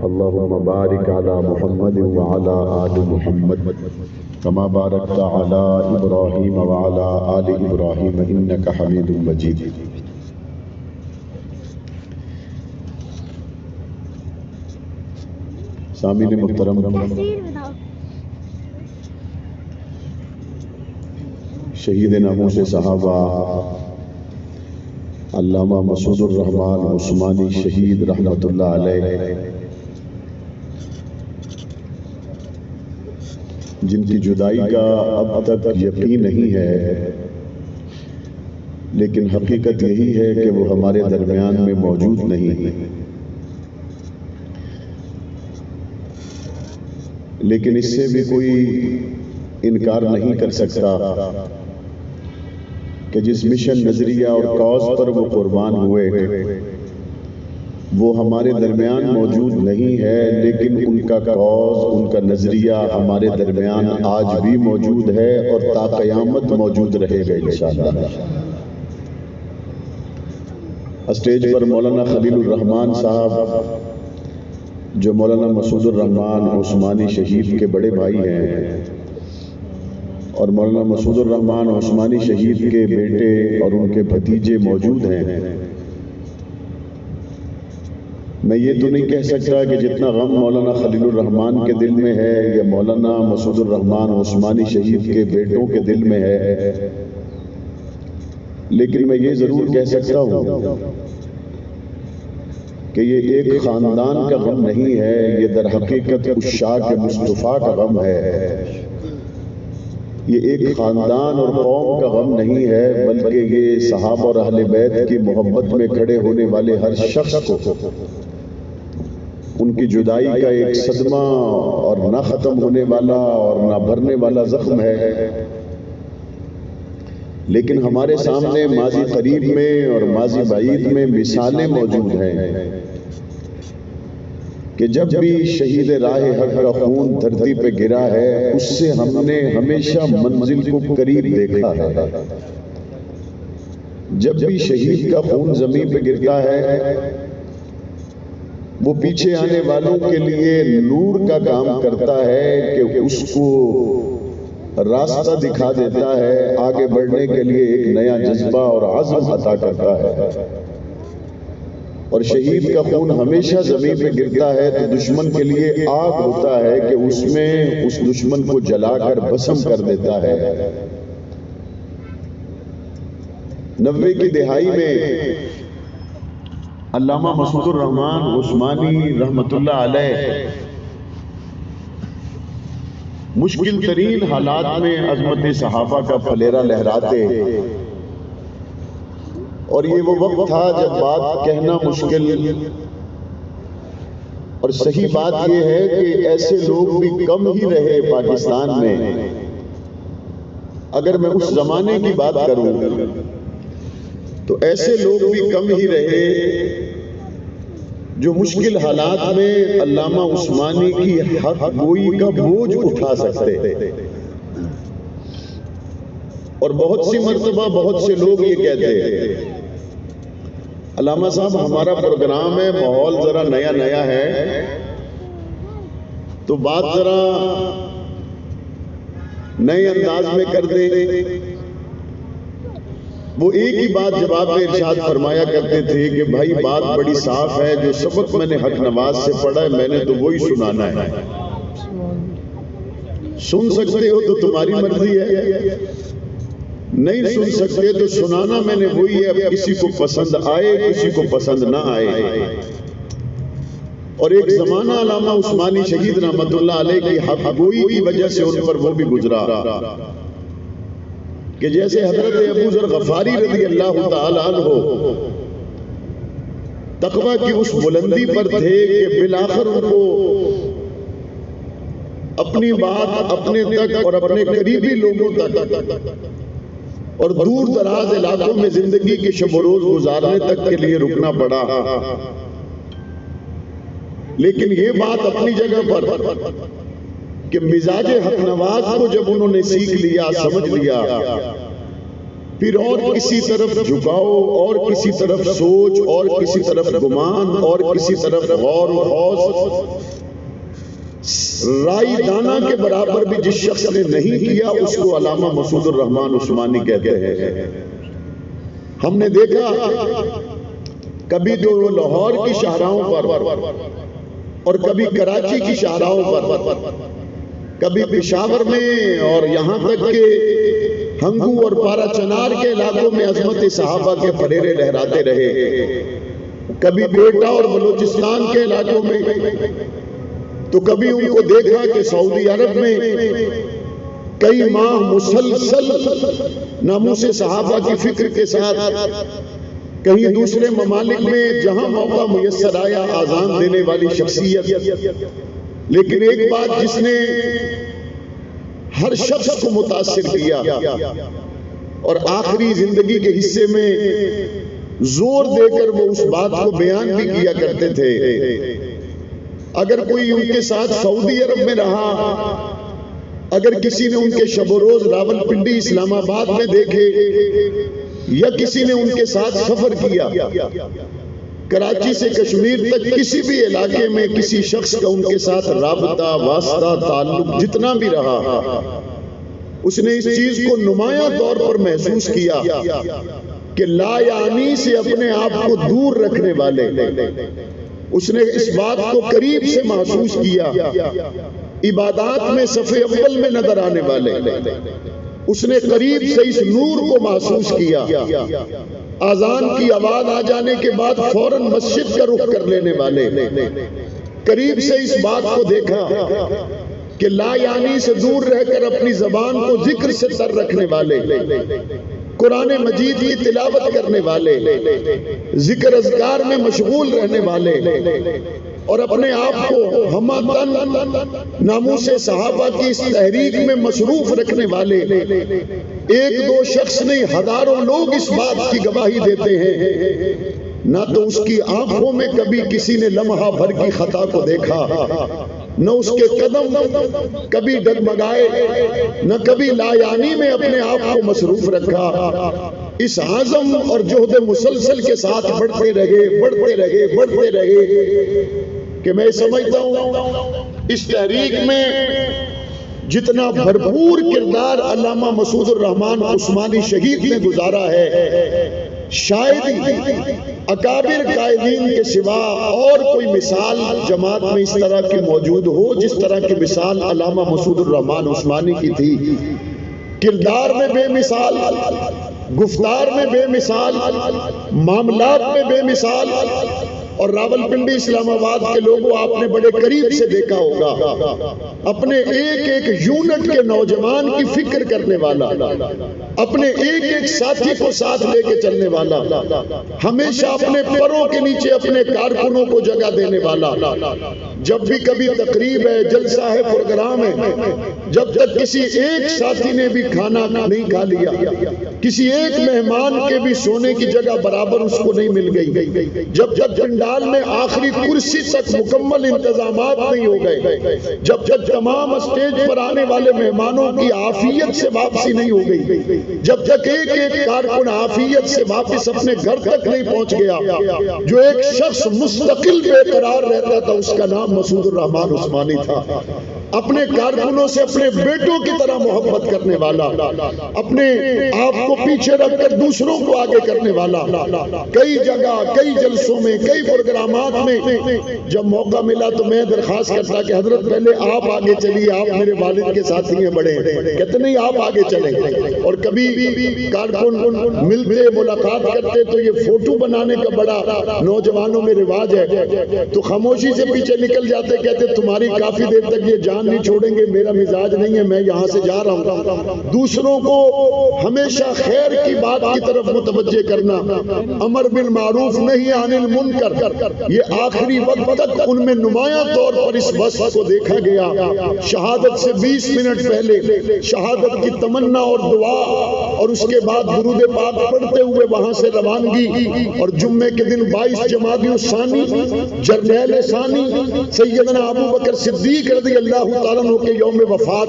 اللهم بارك على محمد وعلى آل محمد كما باركت على إبراهيم وعلى آل إبراهيم إنك حميد مجيد. سامعین محترم، شہید ناموس صحابہ علامہ مسعود الرحمان عثمانی شہید رحمت اللہ علیہ، جن کی جدائی کا اب تک یقین نہیں ہے، لیکن حقیقت یہی ہے کہ وہ ہمارے درمیان میں موجود نہیں، لیکن اس سے بھی کوئی انکار نہیں کر سکتا کہ جس مشن، نظریہ اور کاز پر وہ قربان ہوئے وہ ہمارے درمیان موجود نہیں ہے، لیکن ان کا کاز، ان کا نظریہ ہمارے درمیان آج بھی موجود ہے اور تا قیامت موجود رہے گا انشاءاللہ۔ اسٹیج پر مولانا خلیل الرحمان صاحب، جو مولانا مسعود الرحمان عثمانی شہید کے بڑے بھائی ہیں، اور مولانا مسعود الرحمان عثمانی شہید کے بیٹے اور ان کے بھتیجے موجود ہیں۔ میں یہ تو نہیں کہہ سکتا کہ جتنا غم مولانا خلیل الرحمان کے دل میں ہے یا مولانا مسعود الرحمان عثمانی شہید کے بیٹوں کے دل میں ہے، لیکن میں یہ ضرور کہہ سکتا ہوں کہ یہ ایک خاندان کا غم نہیں ہے، یہ در حقیقت عشاق مصطفیٰ کا غم ہے۔ یہ ایک خاندان اور قوم کا غم نہیں ہے، بلکہ یہ صحابہ اور اہل بیت کی محبت میں کھڑے ہونے والے ہر شخص کو ان کی جدائی کا ایک صدمہ اور نہ ختم ہونے والا اور نہ بھرنے والا زخم ہے۔ لیکن ہمارے سامنے ماضی قریب میں اور ماضی بعید میں مثالیں موجود ہیں کہ جب بھی شہید راہ حق کا خون دھرتی پہ گرا ہے، اس سے ہم نے ہمیشہ منزل کو قریب دیکھا ہے۔ جب بھی شہید کا خون زمین پہ گرتا ہے، وہ پیچھے آنے والوں کے لیے نور کا کام کرتا ہے کہ اس کو راستہ دکھا دیتا ہے، آگے بڑھنے کے لیے ایک نیا جذبہ اور عزم عطا کرتا ہے۔ اور شہید کا خون ہمیشہ زمین پہ گرتا ہے تو دشمن کے لیے آگ ہوتا ہے کہ اس میں اس دشمن کو جلا کر بھسم کر دیتا ہے۔ 90 کی دہائی میں علامہ مسعود الرحمان عثمانی رحمت اللہ علیہ مشکل ترین حالات میں عظمت صحابہ کا پھلیرا لہراتے، اور یہ وہ وقت تھا جب بات کہنا مشکل، اور صحیح بات یہ ہے کہ ایسے لوگ بھی کم ہی رہے پاکستان میں۔ اگر میں اس زمانے کی بات کروں تو ایسے لوگ بھی کم ہی رہے جو مشکل حالات میں علامہ عثمانی کی حق گوئی کا بوجھ اٹھا سکتے۔ اور بہت سی مرتبہ بہت سے لوگ یہ کہتے ہیں، علامہ صاحب ہمارا پروگرام ہے، ماحول ذرا نیا نیا ہے تو بات ذرا نئے انداز میں کر دیں۔ وہ ایک ہی بات جواب میں ارشاد فرمایا کرتے تھے کہ بھائی بات بڑی صاف ہے، جو سبق میں نے حق نواز سے پڑھا ہے میں نے تو وہی سنانا ہے۔ سن سکتے ہو تو تمہاری مرضی ہے، نہیں سن سکتے تو سنانا میں نے وہی ہے، اب کسی کو پسند آئے کسی کو پسند نہ آئے۔ اور ایک زمانہ علامہ عثمانی شہید رحمت اللہ علیہ کی حق گوئی کی وجہ سے ان پر وہ بھی گزرا کہ جیسے حضرت ابو ذر غفاری رضی اللہ تعالیٰ عنہ تقویٰ کی اس بلندی پر تھے کہ بالآخر ان کو اپنی بات اپنے تک اور اپنے قریبی لوگوں تک اور دور دراز علاقوں میں زندگی کے شب و روز گزارنے تک کے لیے رکنا پڑا، لیکن یہ بات اپنی جگہ پر کہ مزاج حق نواز کو جب انہوں نے سیکھ لیا، سمجھ لیا پھر اور کسی طرف جھکاؤ، اور کسی طرف سوچ، اور کسی طرف گمان، اور کسی طرف غور و خوض، رائی دانہ کے برابر بھی جس شخص نے نہیں کیا اس کو علامہ مسعود الرحمان عثمانی کہتے ہیں۔ ہم نے دیکھا کبھی تو لاہور کی شاہراہوں پر اور کبھی کراچی کی شاہراہوں پر، کبھی پشاور میں، اور یہاں تک کہ ہنگو اور پارا چنار کے علاقوں میں عظمت صحابہ کے پھریرے لہراتے رہے، کبھی کوئٹہ اور بلوچستان کے علاقوں میں، تو کبھی ان کو دیکھا کہ سعودی عرب میں کئی ماہ مسلسل ناموس صحابہ کی فکر کے ساتھ، کہیں دوسرے ممالک میں جہاں موقع میسر آیا آذان دینے والی شخصیت، لیکن ایک بات جس نے ہر شخص کو متاثر کیا اور آخری زندگی کے حصے میں زور دے کر وہ اس بات کو بیان بھی کیا کرتے تھے، اگر کوئی ان کے ساتھ سعودی عرب میں رہا، اگر کسی نے ان کے شب و روز راول پنڈی اسلام آباد میں دیکھے، یا کسی نے ان کے ساتھ سفر کیا، کراچی سے کشمیر تک کسی بھی علاقے میں کسی شخص کا ان کے ساتھ رابطہ، واسطہ، تعلق جتنا بھی رہا، اس نے اس چیز کو نمایاں طور پر محسوس کیا کہ لا یعنی سے اپنے آپ کو دور رکھنے والے، اس نے اس بات کو قریب سے محسوس کیا، عبادات میں صف اول میں نظر آنے والے، اس نے قریب سے اس نور کو محسوس کیا، آذان کی آواز آ جانے کے بعد فوراً مسجد کا رخ کر لینے والے، قریب سے اس بات کو دیکھا کہ لا یعنی سے دور رہ کر اپنی زبان کو ذکر سے تر رکھنے والے، قرآن مجید کی تلاوت کرنے والے، ذکر اذکار میں مشغول رہنے والے، اور اپنے آپ کو ہمہ ناموس صحابہ کی اس تحریک میں مصروف رکھنے والے، ایک دو شخص نہیں ہزاروں لوگ اس بات کی گواہی دیتے ہیں، نہ تو اس کی آنکھوں میں کبھی کسی نے لمحہ بھر کی خطا کو دیکھا، نہ اس کے قدم کبھی ڈگمگائے، نہ کبھی لا یعنی میں اپنے آپ کو مصروف رکھا، اس عزم اور جہد مسلسل کے ساتھ بڑھتے رہے کہ میں سمجھتا ہوں اس تحریک میں جتنا بھرپور کردار علامہ مسعود الرحمان عثمانی شہید نے گزارا ہے، شاید ہی اکابر قائدین کے سوا اور کوئی مثال جماعت میں اس طرح کی موجود ہو جس طرح کی مثال علامہ مسعود الرحمان عثمانی کی تھی۔ کردار میں بے مثال، گفتار میں بے مثال، معاملات میں بے مثال، اور راول پنڈی اسلام آباد کے لوگوں آپ نے بڑے قریب سے دیکھا ہوگا، اپنے ایک ایک یونٹ کے نوجوان کی فکر کرنے والا، اپنے ایک ایک ساتھی کو ساتھ لے کے چلنے والا، ہمیشہ اپنے پروں کے نیچے اپنے کارکنوں کو جگہ دینے والا، جب بھی کبھی تقریب ہے، جلسہ ہے، پروگرام ہے، جب تک کسی ایک ساتھی نے بھی کھانا نہیں کھا لیا، کسی ایک مہمان کے بھی سونے کی جگہ برابر اس کو نہیں مل گئی، جب تک پنڈال میں آخری کرسی تک مکمل انتظامات نہیں ہو گئے، جب تک تمام اسٹیج پر آنے والے مہمانوں کی عافیت سے واپسی نہیں ہو گئی، جب تک ایک ایک کارکن عافیت سے واپس اپنے گھر تک نہیں پہنچ گیا، جو ایک شخص مستقل بے قرار رہتا تھا اس کا نام مسعود الرحمان عثمانی تھا، اپنے کارکنوں سے اپنے بیٹوں کی طرح محبت کرنے والا، اپنے آپ کو پیچھے رکھ کر دوسروں کو آگے کرنے والا، کئی جگہ کئی جلسوں میں کئی پروگرامات میں جب موقع ملا تو میں درخواست کرتا کہ حضرت پہلے آپ آگے چلیے، آپ میرے والد کے ساتھی ہیں بڑے، کہتے نہیں آپ آگے چلیں، اور کبھی کارکن ملتے ملاقات کرتے تو یہ فوٹو بنانے کا بڑا نوجوانوں میں رواج ہے، تو خاموشی سے پیچھے نکل جاتے، کہتے تمہاری کافی دیر تک یہ جان نہیں چھوڑیں گے، میرا مزاج نہیں ہے، میں یہاں سے جا رہا ہوں۔ دوسروں کو ہمیشہ خیر کی بات کی طرف متوجہ کرنا، امر بالمعروف نہی عن المنکر، یہ آخری وقت تک ان میں نمایاں طور پر اس وصف کو دیکھا گیا۔ شہادت سے 20 منٹ پہلے شہادت کی تمنا اور دعا اور اس کے بعد درود پاک پڑھتے ہوئے وہاں سے روانگی، اور جمعے کے دن 22 جمادی الثانی جرنیل ثانی سیدنا ابو بکر صدیق رضی اللہ تعالیٰ عنہ کے یوم وفات،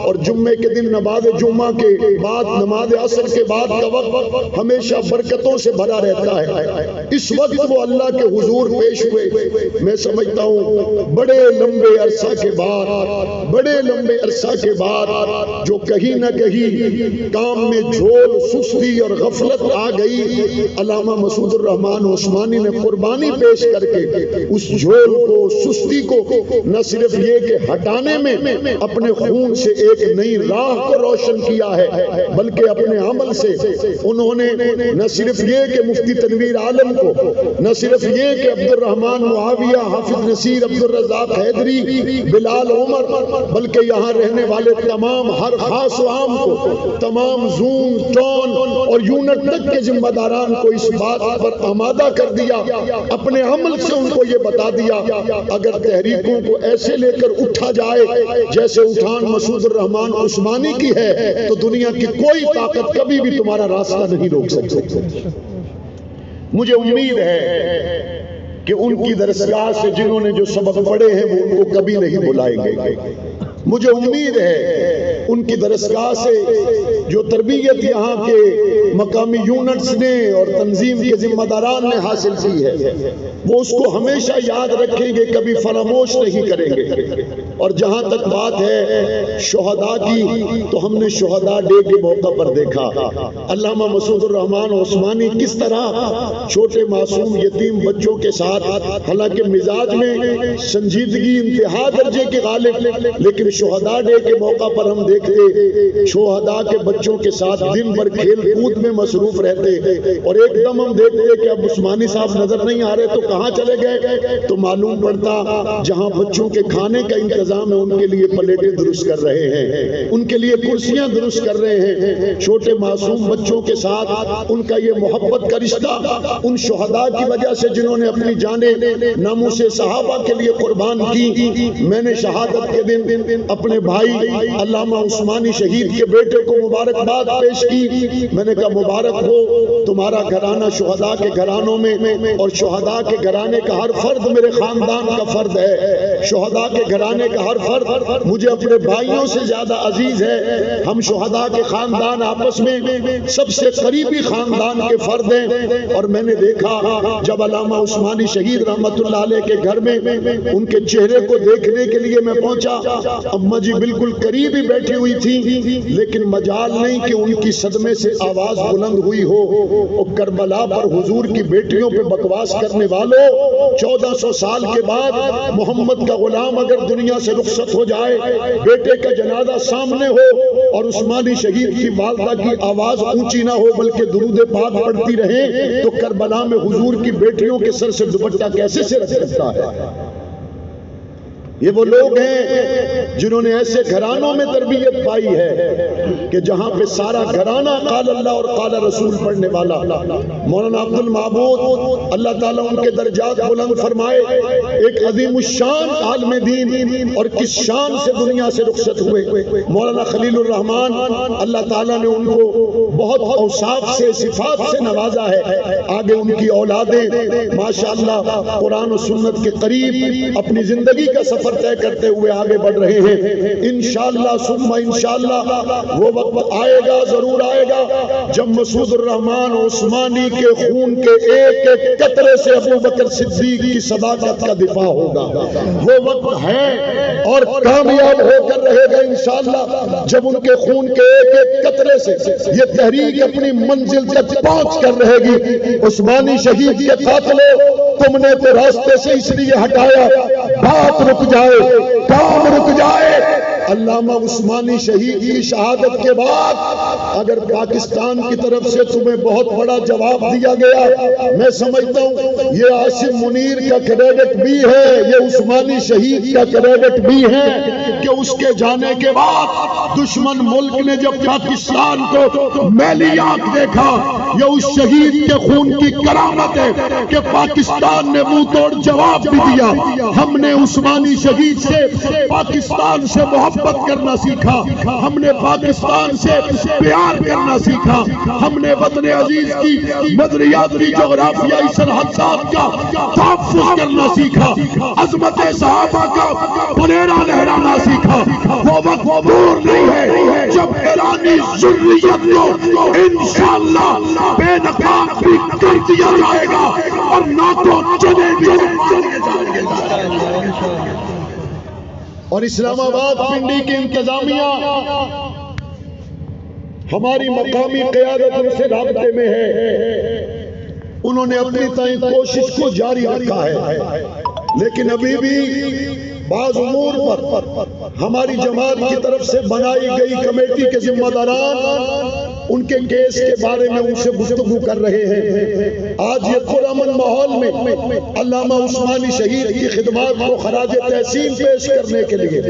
اور جمعے کے دن نماز جمعہ کے بعد نماز عصر کے بعد کا وقت ہمیشہ برکتوں سے بھرا رہتا ہے۔ اس وقت وہ اللہ کے حضور پیش ہوئے، میں سمجھتا ہوں بڑے لمبے عرصہ کے بعد جو کہیں نہ کہیں کام میں جھول سستی اور غفلت آ گئی، علامہ مسعود الرحمان عثمانی نے قربانی پیش کر کے اس جھول کو سستی کو نہ صرف یہ کہ ہٹانے میں اپنے خون سے ایک نئی راہ کو روشن کیا ہے، بلکہ اپنے عمل سے انہوں نے نہ صرف یہ کہ مفتی تنویر عالم کو، نہ صرف یہ کہ عبد الرحمان معاویہ، حافظ نصیر، عبد الرزاق حیدری، بلال عمر، بلکہ یہاں رہنے والے تمام ہر خاص و عام کو، تمام زون، ٹون اور یونٹ تک کے ذمہ داران کو اس بات پر آمادہ کر دیا، اپنے عمل سے ان کو یہ بتا دیا اگر تحریکوں کو ایسے لے کر اٹھا جائے جیسے اٹھان مسعود الرحمان عثمانی کی ہے تو دنیا کی کوئی طاقت کبھی بھی تمہارا راستہ نہیں روک سکتی۔ مجھے امید ہے کہ ان کی درسگاہ سے جنہوں نے جو سبق پڑھے ہیں وہ ان کو کبھی نہیں بلائیں گے۔ مجھے امید ہے ان کی درسگاہ سے جو تربیت یہاں کے مقامی یونٹس نے اور تنظیم کے ذمہ داران نے حاصل کی ہے وہ اس کو ہمیشہ یاد رکھیں گے، کبھی فراموش نہیں کریں گے۔ اور جہاں تک بات ہے شہداء کی، تو ہم نے شہداء ڈے کے موقع پر دیکھا علامہ مسعود الرحمان عثمانی کس طرح چھوٹے معصوم یتیم بچوں کے ساتھ، حالانکہ مزاج میں سنجیدگی انتہا درجے کے غالب، لیکن شہداء ڈے کے موقع پر ہم دیکھتے شہداء کے بچوں کے ساتھ دن بھر کھیل کود میں مصروف رہتے، اور ایک دم ہم دیکھتے کہ اب عثمانی صاحب نظر نہیں آ رہے تو کہاں چلے گئے، تو معلوم پڑتا جہاں بچوں کے کھانے کا انتظام ہے ان کے لیے پلیٹیں درست کر رہے ہیں، ان کے لیے کرسیاں درست کر رہے ہیں۔ چھوٹے معصوم بچوں کے ساتھ ان کا یہ محبت کا رشتہ ان شہداء کی وجہ سے جنہوں نے اپنی جانیں ناموس صحابہ کے لیے قربان کی۔ میں نے شہادت کے دن اپنے بھائی علامہ عثمانی شہید کے بیٹے کو مبارکباد پیش کی، میں نے کہا مبارک ہو تمہارا گھرانہ شہداء کے گھرانوں میں، اور شہداء کے گھرانے کا ہر فرد میرے خاندان کا فرد ہے، شہداء کے گھرانے کا ہر فرد مجھے اپنے بھائیوں سے زیادہ عزیز ہے، ہم شہداء کے خاندان آپس میں سب سے قریبی خاندان کے فرد ہیں۔ اور میں نے دیکھا جب علامہ عثمانی شہید رحمت اللہ علیہ کے گھر میں ان کے چہرے کو دیکھنے کے لیے میں پہنچا، اماں جی بالکل قریب ہی بیٹھی ہوئی تھی، لیکن مجال نہیں کہ ان کی صدمے سے آواز بلند ہوئی ہو۔ اور کربلا پر حضور کی بیٹیوں پہ بکواس کرنے والوں، 1400 سال کے بعد محمد کا غلام اگر دنیا سے رخصت ہو جائے، بیٹے کا جنازہ سامنے ہو اور عثمانی شہید کی والدہ کی آواز اونچی نہ ہو بلکہ درود پاک پڑھتی رہے، تو کربلا میں حضور کی بیٹیوں کے سر سے دوپٹہ کیسے سے رکھ سکتا ہے؟ یہ وہ لوگ ہیں جنہوں نے ایسے گھرانوں میں تربیت پائی ہے کہ جہاں پہ سارا گھرانہ قال اللہ اور قال رسول پڑھنے والا۔ مولانا عبد المعبود اللہ تعالیٰ ان کے درجات بلند فرمائے، ایک عظیم الشان عالم دین، اور کس شان سے دنیا سے رخصت ہوئے۔ مولانا خلیل الرحمان اللہ تعالیٰ نے ان کو بہت اوصاف سے صفات سے نوازا ہے، آگے ان کی اولادیں ماشاءاللہ قرآن و سنت کے قریب اپنی زندگی کا سفر طے کرتے ہوئے آگے بڑھ رہے ہیں۔ انشاءاللہ ثم انشاءاللہ وہ وقت آئے گا، ضرور آئے گا، جب مسعود الرحمان عثمانی کے خون کے ایک ایک قطرے سے ابو بکر صدیق کی صداقت کا دفاع ہوگا۔ وہ وقت ہے اور کامیاب ہو کر رہے گا انشاءاللہ جب ان کے خون کے ایک ایک قطرے سے یہ تحریک اپنی منزل تک پہنچ کر رہے گی۔ عثمانی شہید کے قاتلوں، تم نے تو راستے سے اس لیے ہٹایا بات رک جائے، کام رک جائے۔ علامہ عثمانی شہید کی شہادت کے بعد اگر پاکستان کی طرف سے تمہیں بہت بڑا جواب دیا گیا، میں سمجھتا ہوں یہ عاصم منیر کا کریڈٹ بھی ہے، یہ عثمانی شہید کا کریڈٹ بھی ہے کہ اس کے جانے کے بعد دشمن ملک نے جب پاکستان کو میلی آنکھ دیکھا، یہ اس شہید کے خون کی کرامت ہے کہ پاکستان نے منہ توڑ جواب بھی دیا۔ ہم نے عثمانی شہید سے پاکستان سے محبت کرنا سیکھا، ہم نے پاکستان سے پیار کرنا سیکھا، ہم نے وطن عزیز کی مدریاتی جغرافیائی سرحدات کا تحفظ کرنا سیکھا، عظمت صحابہ کا پنیرا لہرانا سیکھا۔ وہ وقت دور نہیں ہے جب ایرانی ذریت کو انشاءاللہ بے نقاب بھی کر دیا جائے گا اور نہ تو چنے بھی جائیں گے۔ اور اسلام آباد پنڈی کی انتظامیہ ہماری مقامی قیادت ان سے رابطے میں ہے، انہوں نے اپنی تائیں کوشش کو جاری رکھا ہے، لیکن ابھی بھی بعض امور پر ہماری جماعت کی طرف سے بنائی گئی کمیٹی کے ذمہ داران ان کے کیس کے بارے میں ان سے گفتگو کر رہے ہیں۔ آج یہ پرامن ماحول میں علامہ عثمانی شہید کی خدمات کو خراج تحسین پیش کرنے کے لیے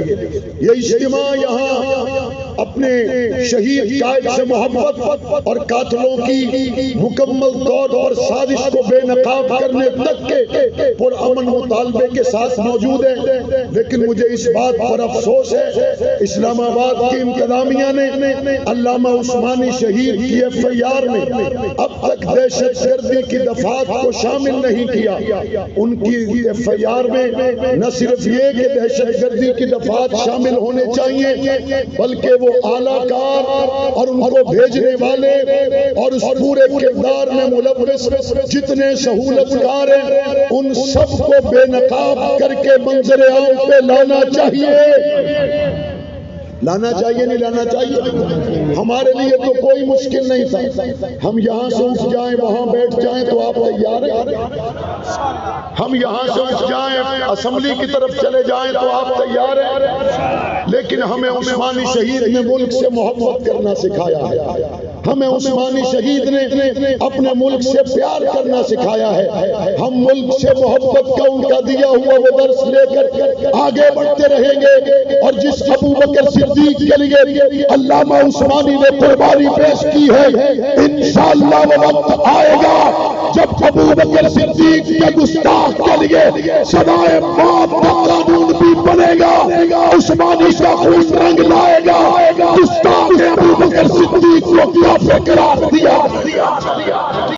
یہ اجتماع یہاں اپنے شہید قائد سے محبت اور قاتلوں کی مکمل طور پر سازش کو بے نقاب کرنے تک کے پرامن مطالبے کے ساتھ موجود ہے، لیکن مجھے اس بات پر افسوس ہے اسلام آباد کی انتظامیہ نے علامہ عثمانی شہید کی ایف آئی آر میں اب تک دہشت گردی کی دفعات کو شامل نہیں کیا۔ ان کی ایف آئی آر میں نہ صرف یہ کہ دہشت گردی کی دفعات شامل ہونے چاہیے، بلکہ وہ اعلیٰ کار اور ان کو بھیجنے والے اور اس پورے کردار میں ملوث جتنے سہولت کار ہیں ان سب کو بے نقاب کر کے منظر عام پہ لانا چاہیے۔ لانا چاہیے نہیں لانا چاہیے؟ ہمارے لیے تو کوئی مشکل نہیں تھا، ہم یہاں سے اٹھ جائیں وہاں بیٹھ جائیں تو آپ تیار ہیں؟ ہم یہاں سے اٹھ جائیں اسمبلی کی طرف چلے جائیں تو آپ تیار ہیں؟ لیکن ہمیں عثمانی شہید نے ملک سے محبت کرنا سکھایا ہے، ہمیں عثمانی شہید نے اپنے ملک سے پیار کرنا سکھایا ہے۔ ہم ملک سے محبت کا ان کا دیا ہوا وہ درس لے کر آگے بڑھتے رہیں گے، اور جس ابو بکر صدیق کے لیے علامہ عثمانی نے قربانی پیش کی ہے، انشاءاللہ وہ وقت آئے گا جب ابو بکر صدیق کے گستاخ کے لیے سزائے موت کا قانون بھی بنے گا، عثمانی کا خون رنگ لائے گا، گستاخ ابو بکر صدیق کو قرار دیا۔